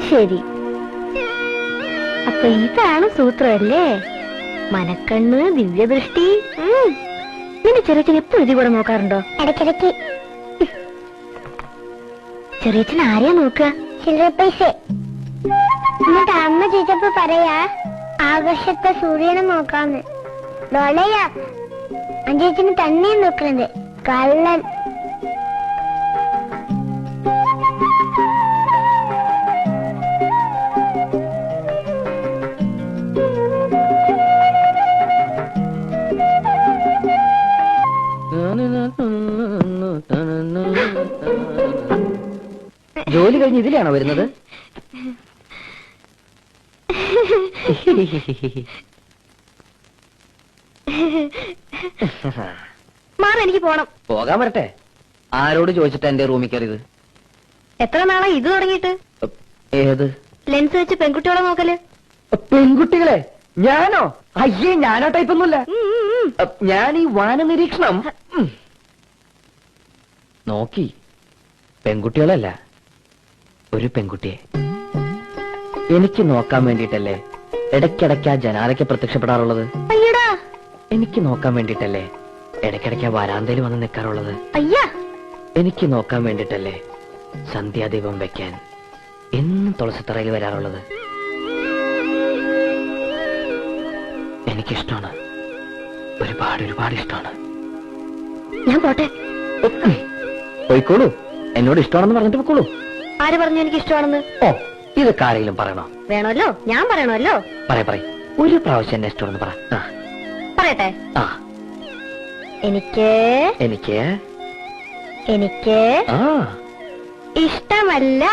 ശരി, അപ്പൊ ഇതാണ് സൂത്രമല്ലേ? മനക്കണ്ണ്, ദിവ്യദൃഷ്ടി. നിന്റെ ചെറിയച്ഛൻ എപ്പോഴും ഇതിൽ കൂടെ നോക്കാറുണ്ടോ? ഇടയ്ക്കിടയ്ക്ക്. ചെറിയച്ഛൻ ആരെയാ നോക്കുക? ചില്ലറ പൈസ. എന്നിട്ട് അമ്മ ചോദിച്ചപ്പോ പറയാ ആകാശത്തെ സൂര്യനെ നോക്കാന്ന്. ഡോളയാ അഞ്ചേച്ചിന് തന്നെ നോക്കുന്നത്. കള്ളൻ. ജോലി കഴിഞ്ഞ് ഇതിലാണോ വരുന്നത്? മാറി, എനിക്ക് പോണം. പോകാൻ വരട്ടെ. ആരോട് ചോദിച്ചിട്ടാ എന്റെ റൂമിൽ കയറിയത്? എത്ര നാളായി ഇത് തുടങ്ങിയിട്ട്? ഏത് ലെൻസ് വെച്ച് പെൺകുട്ടികളെ നോക്കല്? പെൺകുട്ടികളെ? ഞാനോ? അയ്യേ, ഞാനോ ടൈപ്പൊന്നുമില്ല. ഞാൻ ഈ വാന നിരീക്ഷണം നോക്കി. പെൺകുട്ടികളല്ല, ഒരു പെൺകുട്ടിയെ എനിക്ക് നോക്കാൻ വേണ്ടിട്ടല്ലേ ഇടയ്ക്കിടയ്ക്ക് ആ ജനാലയ്ക്ക് പ്രത്യക്ഷപ്പെടാറുള്ളത്. അയ്യടാ, എനിക്ക് നോക്കാൻ വേണ്ടിട്ടല്ലേ ഇടയ്ക്കിടയ്ക്ക് വരാന്തയിൽ വന്ന് നിൽക്കാറുള്ളത്. അയ്യാ, എനിക്ക് നോക്കാൻ വേണ്ടിട്ടല്ലേ സന്ധ്യാദീപം വെക്കാൻ എന്നും തുളസിത്തറയിൽ വരാറുള്ളത്. എനിക്കിഷ്ടമാണ്, ഒരുപാട് ഒരുപാട് ഇഷ്ടമാണ്. ഞാൻ പോട്ടെ. പോയിക്കോളൂ, എന്നോട് ഇഷ്ടമാണെന്ന് പറഞ്ഞിട്ട് പോയിക്കോളൂ. ആര് പറഞ്ഞു എനിക്ക് ഇഷ്ടമാണെന്ന്? ഓ, ഇതൊക്കെ ആരെങ്കിലും പറയണോ? വേണമല്ലോ, ഞാൻ പറയണമല്ലോ. പറയ ഒരു പ്രാവശ്യം എന്നെ ഇഷ്ടമാണെന്ന് പറ. പറയട്ടെ. ആ, എനിക്ക് എനിക്ക് എനിക്ക് ആ ഇഷ്ടമല്ല.